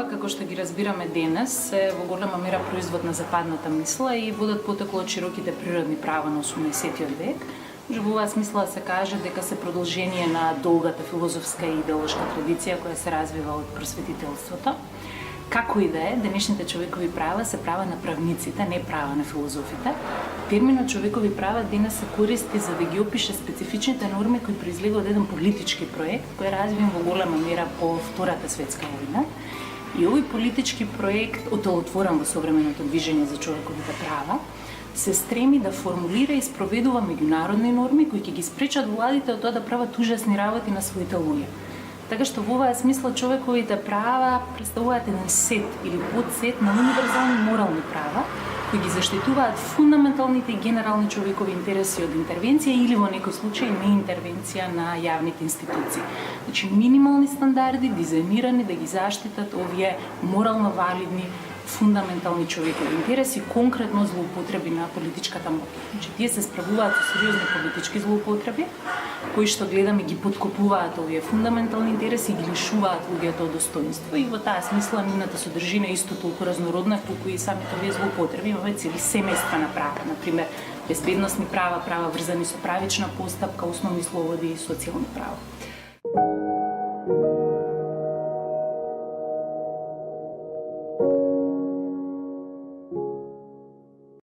како што ги разбираме денес, се во голема мера производ на западната мисла и водат потекло од широките природни права на 18 век. Во оваа смисла се каже дека се продолжение на долгата филозофска и идеолошка традиција која се развива од просветителството. Како и да е, денешните човекови права се права на правниците, не права на филозофите. Терминот човекови права денес се користи за да ги опише специфичните норми кои произлега од еден политички проект кој е развиван во голема мера по Втората светска војна. И овој политички проект, отелотворен во современото движење за човековите права, се стреми да формулира и спроведува меѓународни норми кои ќе ги спречат владите од тоа да прават ужасни работи на своите луѓе. Така што во оваа смисла човековите права представуваат еден сет или подсет на универзални морални права кои ги заштитуваат фундаменталните и генерални човекови интереси од интервенција или во некој случај не интервенција на јавните институции. Значи минимални стандарди дизајнирани да ги заштитат овие морално валидни фундаментални човекови интереси, конкретно злоупотреби на политичката моќ. Значи, тие се справуваат со сериозни политички злоупотреби, кои што гледаме ги поткопуваат овие фундаментални интереси и ги лишуваат луѓето од достоинство. И во таа смисла нивната содржина е исто толку разнородна колку и самите овие злоупотреби. Имаме цели семејствена права, например безбедносни права, права врзани со правична постапка, основни слободи и социјални права.